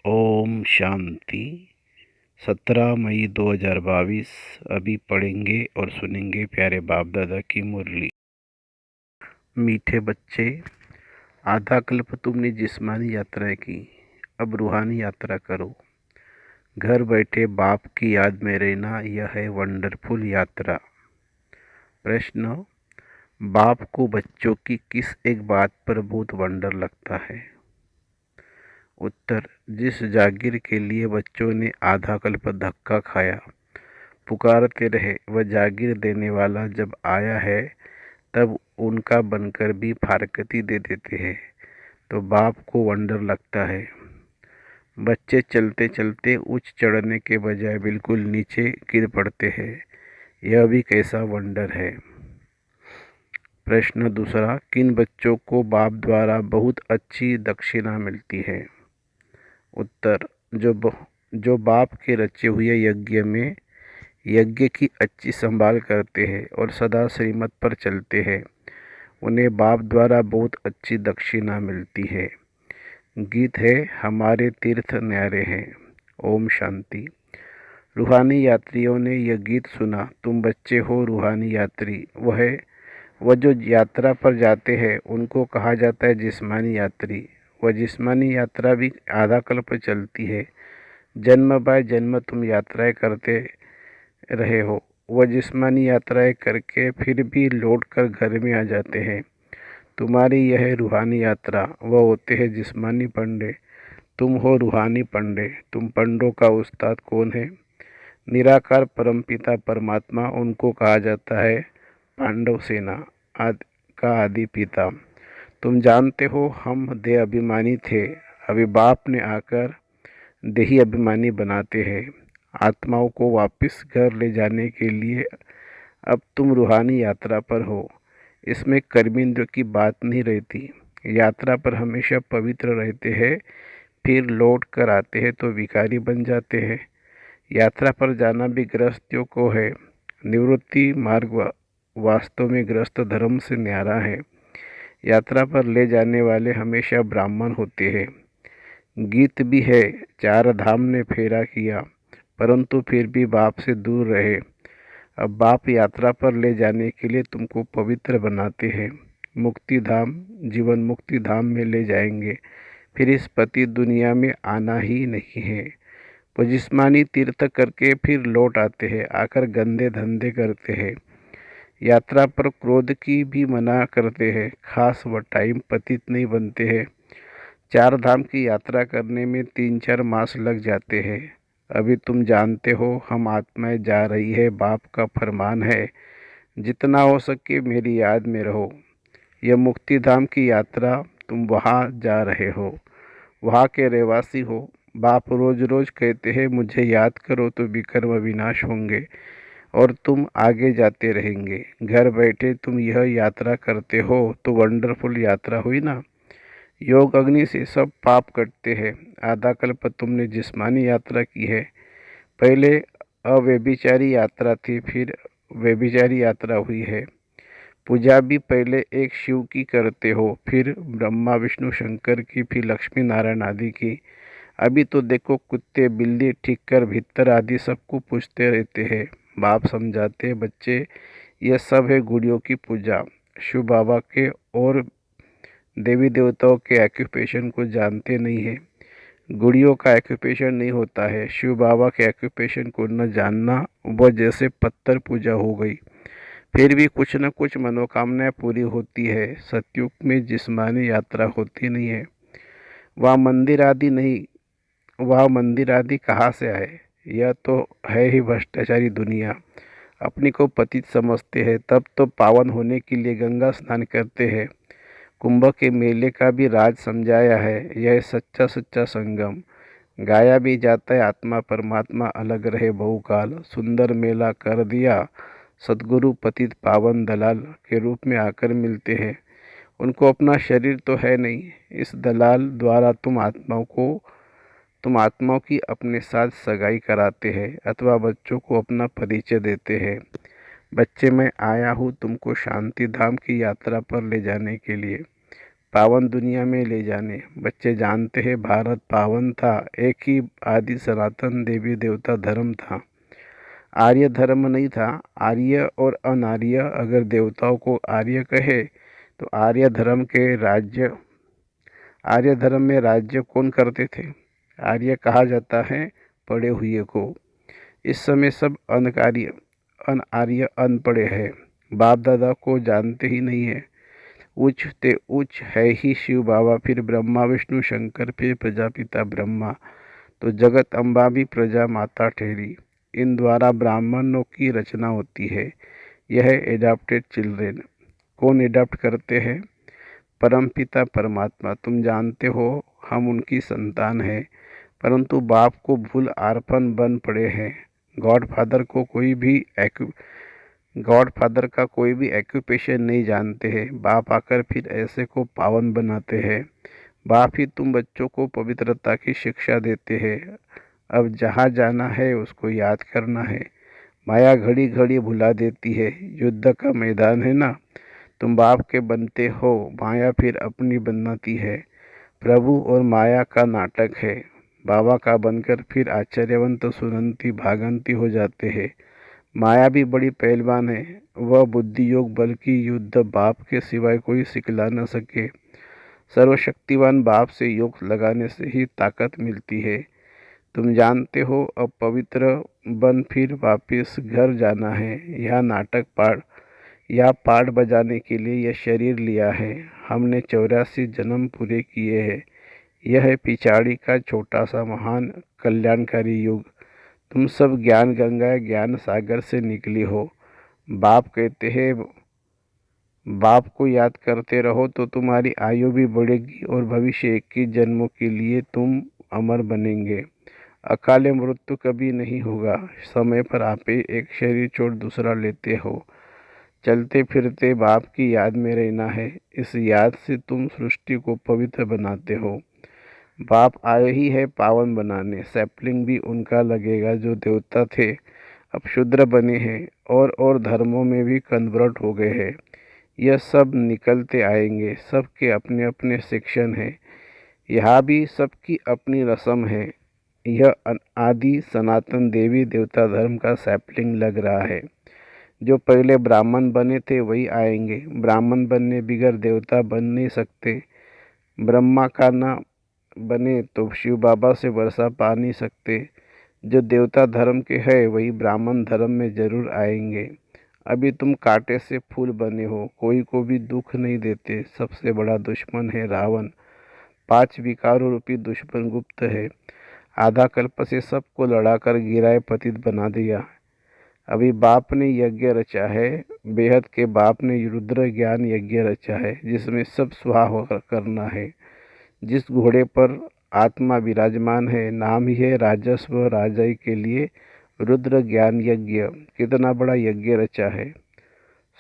ओम शांति। 17 मई 2022। अभी पढ़ेंगे और सुनेंगे प्यारे बाप दादा की मुरली। मीठे बच्चे, आधा कल्प तुमने जिस्मानी यात्रा की, अब रूहानी यात्रा करो। घर बैठे बाप की याद में रहना, यह है वंडरफुल यात्रा। प्रश्न: बाप को बच्चों की किस एक बात पर बहुत वंडर लगता है? उत्तर: जिस जागीर के लिए बच्चों ने आधा कल्प धक्का खाया, पुकारते रहे, वह जागीर देने वाला जब आया है तब उनका बनकर भी फारकती दे देते हैं, तो बाप को वंडर लगता है। बच्चे चलते चलते उच्च चढ़ने के बजाय बिल्कुल नीचे गिर पड़ते हैं, यह भी कैसा वंडर है। प्रश्न दूसरा: किन बच्चों को बाप द्वारा बहुत अच्छी दक्षिणा मिलती है? उत्तर: जो बाप के रचे हुए यज्ञ में यज्ञ की अच्छी संभाल करते हैं और सदा श्रीमत पर चलते हैं, उन्हें बाप द्वारा बहुत अच्छी दक्षिणा मिलती है। गीत है हमारे तीर्थ न्यारे हैं। ओम शांति। रूहानी यात्रियों ने यह गीत सुना, तुम बच्चे हो रूहानी यात्री। वह जो यात्रा पर जाते हैं उनको कहा जाता है जिस्मानी यात्री। वह जिस्मानी यात्रा भी आधा कल्प चलती है। जन्म बाय जन्म तुम यात्राएं करते रहे हो। वह जिस्मानी यात्राएं करके फिर भी लौट कर घर में आ जाते हैं। तुम्हारी यह रूहानी यात्रा। वह होते हैं जिस्मानी पंडे, तुम हो रूहानी पंडे। तुम पंडों का उस्ताद कौन है? निराकार परमपिता परमात्मा, उनको कहा जाता है पांडव सेना का आदि पिता। तुम जानते हो हम देह अभिमानी थे, अभी बाप ने आकर देही अभिमानी बनाते हैं। आत्माओं को वापस घर ले जाने के लिए अब तुम रूहानी यात्रा पर हो। इसमें कर्मेंद्र की बात नहीं रहती। यात्रा पर हमेशा पवित्र रहते हैं, फिर लौट कर आते हैं तो भिखारी बन जाते हैं। यात्रा पर जाना भी गृहस्थियों को है। निवृत्ति मार्ग वास्तव में गृहस्थ धर्म से न्यारा है। यात्रा पर ले जाने वाले हमेशा ब्राह्मण होते हैं। गीत भी है, चार धाम ने फेरा किया परंतु फिर भी बाप से दूर रहे। अब बाप यात्रा पर ले जाने के लिए तुमको पवित्र बनाते हैं। मुक्ति धाम, जीवन मुक्ति धाम में ले जाएंगे, फिर इस पति दुनिया में आना ही नहीं है। वो जिस्मानी तीर्थ करके फिर लौट आते हैं, आकर गंदे धंधे करते हैं। यात्रा पर क्रोध की भी मना करते हैं, खास व टाइम पतित नहीं बनते हैं। चार धाम की यात्रा करने में 3-4 मास लग जाते हैं। अभी तुम जानते हो हम आत्माएं जा रही है, बाप का फरमान है जितना हो सके मेरी याद में रहो। यह मुक्ति धाम की यात्रा, तुम वहाँ जा रहे हो, वहाँ के रहवासी हो। बाप रोज रोज कहते हैं मुझे याद करो तो विकर्म विनाश होंगे और तुम आगे जाते रहेंगे। घर बैठे तुम यह यात्रा करते हो तो वंडरफुल यात्रा हुई ना। योग अग्नि से सब पाप कटते हैं। आधा कल्प तुमने जिस्मानी यात्रा की है। पहले अव्यभिचारी यात्रा थी, फिर व्यभिचारी यात्रा हुई है। पूजा भी पहले एक शिव की करते हो, फिर ब्रह्मा विष्णु शंकर की, फिर लक्ष्मी नारायण आदि की। अभी तो देखो कुत्ते बिल्ली ठिक्कर भीतर आदि सबको पूछते रहते हैं। बाप समझाते बच्चे यह सब है गुड़ियों की पूजा। शिव बाबा के और देवी देवताओं के एक्यूपेशन को जानते नहीं है। गुड़ियों का एक्यूपेशन नहीं होता है। शिव बाबा के एक्यूपेशन को न जानना वह जैसे पत्थर पूजा हो गई। फिर भी कुछ न कुछ मनोकामनाएं पूरी होती है। सतयुग में जिस्मानी यात्रा होती नहीं है। वह मंदिर आदि कहाँ से आए? यह तो है ही भ्रष्टाचारी दुनिया। अपनी को पतित समझते हैं, तब तो पावन होने के लिए गंगा स्नान करते हैं। कुंभ के मेले का भी राज समझाया है। यह सच्चा सच्चा संगम। गाया भी जाता है आत्मा परमात्मा अलग रहे बहुकाल। सुंदर मेला कर दिया। सद्गुरु पतित पावन दलाल के रूप में आकर मिलते हैं। उनको अपना शरीर तो है नहीं। इस दलाल द्वारा तुम आत्माओं की अपने साथ सगाई कराते हैं अथवा बच्चों को अपना परिचय देते हैं। बच्चे, मैं आया हूँ तुमको शांति धाम की यात्रा पर ले जाने के लिए। पावन दुनिया में ले जाने। बच्चे जानते हैं भारत पावन था, एक ही आदि सनातन देवी देवता धर्म था, आर्य धर्म नहीं था। आर्य और अनार्य, अगर देवताओं को आर्य कहे तो आर्य धर्म में राज्य कौन करते थे? आर्य कहा जाता है पढ़े हुए को। इस समय सब अनार्य अनपढ़े हैं, बाप दादा को जानते ही नहीं है। उच्च ते उच्च है ही शिव बाबा, फिर ब्रह्मा विष्णु शंकर, फिर प्रजापिता ब्रह्मा, तो जगत अम्बा भी प्रजा माता ठहरी। इन द्वारा ब्राह्मणों की रचना होती है। यह एडाप्टेड चिल्ड्रेन। कौन एडाप्ट करते हैं? परमपिता परमात्मा। तुम जानते हो हम उनकी संतान हैं, परंतु बाप को भूल आर्फन बन पड़े हैं। गॉडफादर का कोई भी एक्यूपेशन नहीं जानते हैं। बाप आकर फिर ऐसे को पावन बनाते हैं। बाप ही तुम बच्चों को पवित्रता की शिक्षा देते हैं। अब जहाँ जाना है उसको याद करना है। माया घड़ी घड़ी भुला देती है। युद्ध का मैदान है ना, तुम बाप के बनते हो, माया फिर अपनी बनाती है। प्रभु और माया का नाटक है। बाबा का बनकर फिर आश्चर्यवंत सुनंती भागंती हो जाते हैं। माया भी बड़ी पहलवान है। वह बुद्धि योग बल की युद्ध बाप के सिवाय कोई सिखला न सके। सर्वशक्तिवान बाप से योग लगाने से ही ताकत मिलती है। तुम जानते हो अब पवित्र बन फिर वापस घर जाना है। यह पाठ बजाने के लिए यह शरीर लिया है। हमने 84 जन्म पूरे किए हैं। यह है पिछाड़ी का छोटा सा महान कल्याणकारी युग। तुम सब ज्ञान गंगा ज्ञान सागर से निकली हो। बाप कहते हैं बाप को याद करते रहो तो तुम्हारी आयु भी बढ़ेगी और भविष्य 21 जन्मों के लिए तुम अमर बनेंगे। अकाले मृत्यु कभी नहीं होगा। समय पर आप एक शरीर छोड़ दूसरा लेते हो। चलते फिरते बाप की याद में रहना है। इस याद से तुम सृष्टि को पवित्र बनाते हो। बाप आए ही है पावन बनाने। सैपलिंग भी उनका लगेगा जो देवता थे, अब शूद्र बने हैं और धर्मों में भी कन्वर्ट हो गए हैं। यह सब निकलते आएंगे। सबके अपने अपने सेक्शन हैं। यहाँ भी सबकी अपनी रस्म है। यह आदि सनातन देवी देवता धर्म का सैपलिंग लग रहा है। जो पहले ब्राह्मण बने थे वही आएंगे। ब्राह्मण बनने बिगर देवता बन नहीं सकते। ब्रह्मा का ना बने तो शिव बाबा से वर्षा पा नहीं सकते। जो देवता धर्म के हैं वही ब्राह्मण धर्म में जरूर आएंगे। अभी तुम कांटे से फूल बने हो, कोई को भी दुख नहीं देते। सबसे बड़ा दुश्मन है रावण। 5 विकारों रूपी दुश्मन गुप्त है। आधा कल्प से सबको लड़ाकर गिराए पतित बना दिया। अभी बाप ने यज्ञ रचा है। बेहद के बाप ने रुद्र ज्ञान यज्ञ रचा है, जिसमें सब स्वाहा होकर करना है। जिस घोड़े पर आत्मा विराजमान है, नाम ही है राजस्व राजाई के लिए रुद्र ज्ञान यज्ञ। कितना बड़ा यज्ञ रचा है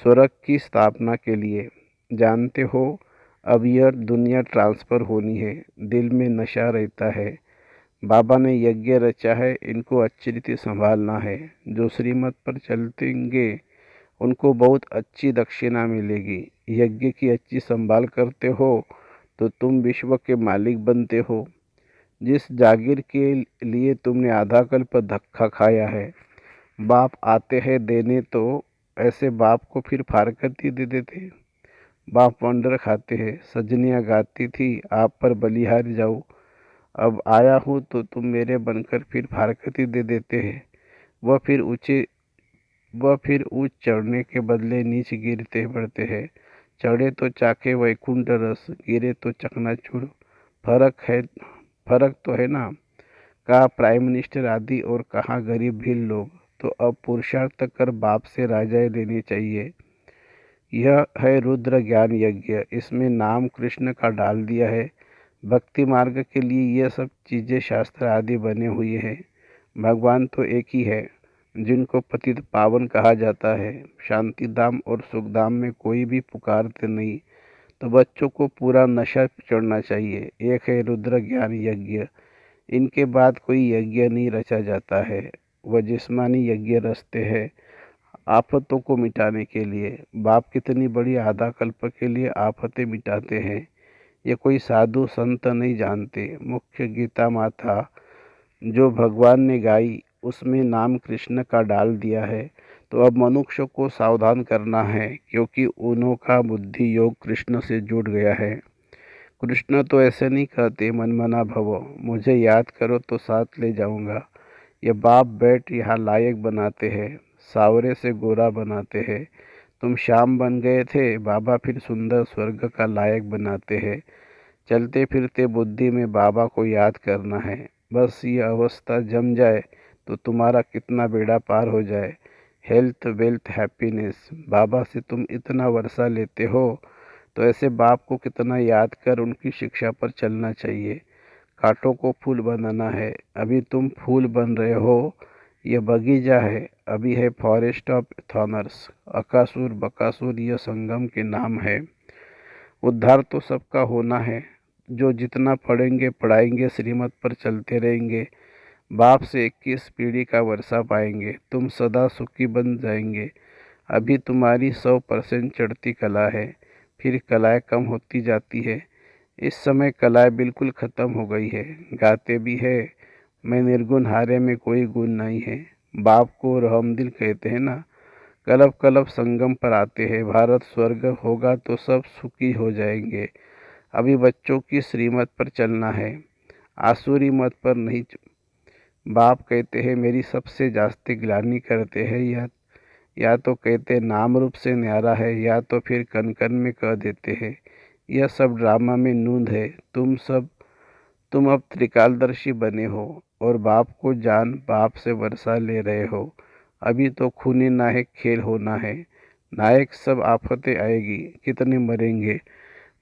स्वर्ग की स्थापना के लिए। जानते हो अब यह दुनिया ट्रांसफ़र होनी है। दिल में नशा रहता है। बाबा ने यज्ञ रचा है, इनको अच्छी रीति संभालना है। जो श्रीमत पर चलतेंगे उनको बहुत अच्छी दक्षिणा मिलेगी। यज्ञ की अच्छी संभाल करते हो तो तुम विश्व के मालिक बनते हो। जिस जागीर के लिए तुमने आधा कल्प धक्का खाया है, बाप आते हैं देने तो ऐसे बाप को फिर फारकती दे देते। बाप वंडर खाते हैं। सजनियाँ गाती थी आप पर बलिहार जाऊँ, अब आया हूँ तो तुम मेरे बनकर फिर फारकती दे देते हैं। वह फिर ऊंच चढ़ने के बदले नीच गिरते बढ़ते हैं। चढ़े तो चाके वैकुंठ रस, गिरे तो चकनाचूर। फर्क तो है ना। कहाँ प्राइम मिनिस्टर आदि और कहाँ गरीब भील लोग। तो अब पुरुषार्थ कर बाप से राजाएं लेनी चाहिए। यह है रुद्र ज्ञान यज्ञ। इसमें नाम कृष्ण का डाल दिया है। भक्ति मार्ग के लिए यह सब चीज़ें शास्त्र आदि बने हुए हैं। भगवान तो एक ही है, जिनको पतित पावन कहा जाता है। शांति धाम और सुख धाम में कोई भी पुकारते नहीं। तो बच्चों को पूरा नशा चढ़ना चाहिए। एक है रुद्र ज्ञान यज्ञ। इनके बाद कोई यज्ञ नहीं रचा जाता है। वह जिस्मानी यज्ञ रचते हैं आफतों को मिटाने के लिए। बाप कितनी बड़ी आधा कल्प के लिए आफतें मिटाते हैं। ये कोई साधु संत नहीं जानते। मुख्य गीता माता जो भगवान ने गाई उसमें नाम कृष्ण का डाल दिया है। तो अब मनुष्य को सावधान करना है, क्योंकि उनका बुद्धि योग कृष्ण से जुड़ गया है। कृष्ण तो ऐसे नहीं कहते मनमना भवो, मुझे याद करो तो साथ ले जाऊंगा। ये बाप बैठ यहाँ लायक बनाते हैं, सावरे से गोरा बनाते हैं। तुम श्याम बन गए थे, बाबा फिर सुंदर स्वर्ग का लायक बनाते हैं। चलते फिरते बुद्धि में बाबा को याद करना है। बस ये अवस्था जम जाए तो तुम्हारा कितना बेड़ा पार हो जाए। हेल्थ वेल्थ हैप्पीनेस, बाबा से तुम इतना वर्षा लेते हो तो ऐसे बाप को कितना याद कर उनकी शिक्षा पर चलना चाहिए। कांटों को फूल बनाना है, अभी तुम फूल बन रहे हो। यह बगीचा है, अभी है फॉरेस्ट ऑफ थॉनर्स। अकासुर बकासुर यह संगम के नाम है। उद्धार तो सबका होना है। जो जितना पढ़ेंगे पढ़ाएंगे श्रीमत पर चलते रहेंगे, बाप से 21 पीढ़ी का वर्षा पाएंगे। तुम सदा सुखी बन जाएंगे। अभी तुम्हारी 100% चढ़ती कला है, फिर कलाएं कम होती जाती है। इस समय कलाएं बिल्कुल ख़त्म हो गई है। गाते भी है, मैं निर्गुण हारे में कोई गुण नहीं है। बाप को रहमदिल कहते हैं ना। कलब कलब संगम पर आते हैं। भारत स्वर्ग होगा तो सब सुखी हो जाएंगे। अभी बच्चों की श्रीमत पर चलना है, आसुरी मत पर नहीं। बाप कहते हैं मेरी सबसे जास्ती ग्लानि करते हैं, या तो कहते नाम रूप से न्यारा है, या तो फिर कन कन में कह देते हैं यह सब ड्रामा में नूंद है। तुम अब त्रिकालदर्शी बने हो और बाप को जान बाप से वर्षा ले रहे हो। अभी तो खूनी नायक खेल होना है। नायक सब आफतें आएगी, कितने मरेंगे।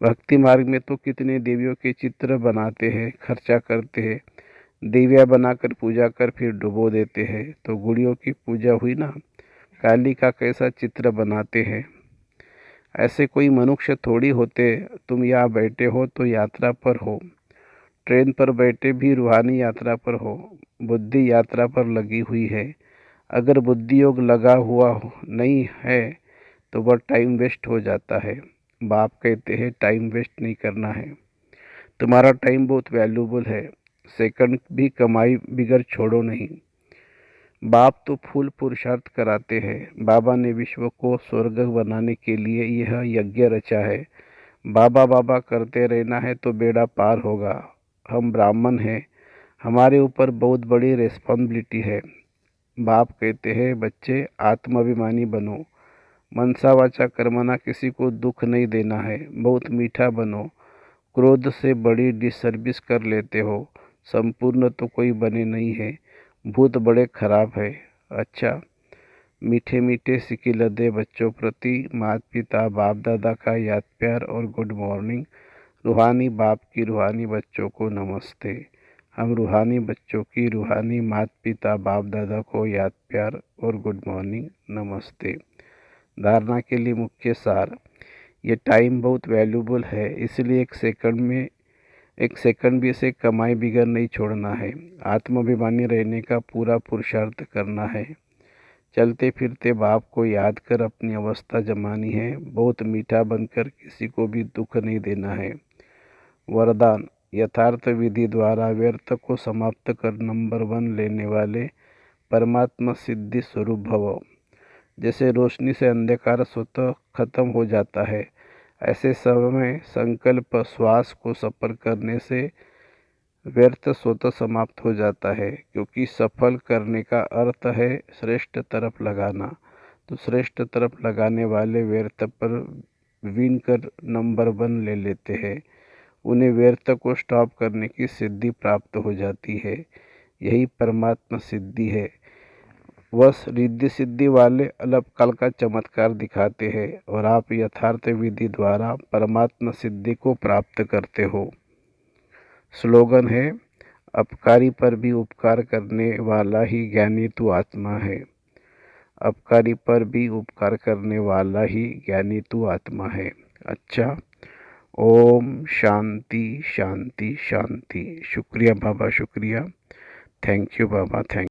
भक्ति मार्ग में तो कितने देवियों के चित्र बनाते हैं, खर्चा करते हैं। दिव्या बनाकर पूजा कर फिर डुबो देते हैं। तो गुड़ियों की पूजा हुई ना। काली का कैसा चित्र बनाते हैं। ऐसे कोई मनुष्य थोड़ी होते। तुम यहाँ बैठे हो तो यात्रा पर हो, ट्रेन पर बैठे भी रूहानी यात्रा पर हो। बुद्धि यात्रा पर लगी हुई है। अगर बुद्धि योग लगा हुआ नहीं है तो वह टाइम वेस्ट हो जाता है। बाप कहते हैं टाइम वेस्ट नहीं करना है। तुम्हारा टाइम बहुत वैल्यूबल है। सेकंड भी कमाई बिगर छोड़ो नहीं। बाप तो फूल पुरुषार्थ कराते हैं। बाबा ने विश्व को स्वर्ग बनाने के लिए यह यज्ञ रचा है। बाबा बाबा करते रहना है तो बेड़ा पार होगा। हम ब्राह्मण हैं, हमारे ऊपर बहुत बड़ी रिस्पॉन्सिबिलिटी है। बाप कहते हैं बच्चे आत्माभिमानी बनो, मनसा वाचा कर्मणा, किसी को दुख नहीं देना है। बहुत मीठा बनो, क्रोध से बड़ी डिसर्विस कर लेते हो। संपूर्ण तो कोई बने नहीं है, भूत बड़े खराब है। अच्छा, मीठे मीठे सिकिलदे बच्चों प्रति माता पिता बाप दादा का याद प्यार और गुड मॉर्निंग। रूहानी बाप की रूहानी बच्चों को नमस्ते। हम रूहानी बच्चों की रूहानी माता पिता बाप दादा को याद प्यार और गुड मॉर्निंग नमस्ते। धारणा के लिए मुख्य सार, ये टाइम बहुत वैल्यूबल है, इसलिए एक सेकंड भी इसे कमाई बिगर नहीं छोड़ना है। आत्माभिमानी रहने का पूरा पुरुषार्थ करना है। चलते फिरते बाप को याद कर अपनी अवस्था जमानी है। बहुत मीठा बनकर किसी को भी दुख नहीं देना है। वरदान, यथार्थ विधि द्वारा व्यर्थ को समाप्त कर नंबर 1 लेने वाले परमात्मा सिद्धि स्वरूप भव। जैसे रोशनी से अंधकार स्वतः खत्म हो जाता है, ऐसे समय संकल्प श्वास को सफल करने से व्यर्थ स्वतः समाप्त हो जाता है। क्योंकि सफल करने का अर्थ है श्रेष्ठ तरफ लगाना। तो श्रेष्ठ तरफ लगाने वाले व्यर्थ पर विन कर नंबर 1 ले लेते हैं। उन्हें व्यर्थ को स्टॉप करने की सिद्धि प्राप्त हो जाती है। यही परमात्मा सिद्धि है। बस रिद्धि सिद्धि वाले अल्पकाल का चमत्कार दिखाते हैं और आप यथार्थ विधि द्वारा परमात्मा सिद्धि को प्राप्त करते हो। स्लोगन है, अपकारी पर भी उपकार करने वाला ही ज्ञानी तू आत्मा है। अपकारी पर भी उपकार करने वाला ही ज्ञानी तू आत्मा है। अच्छा, ओम शांति शांति शांति। शुक्रिया बाबा, शुक्रिया। Thank you Baba, thank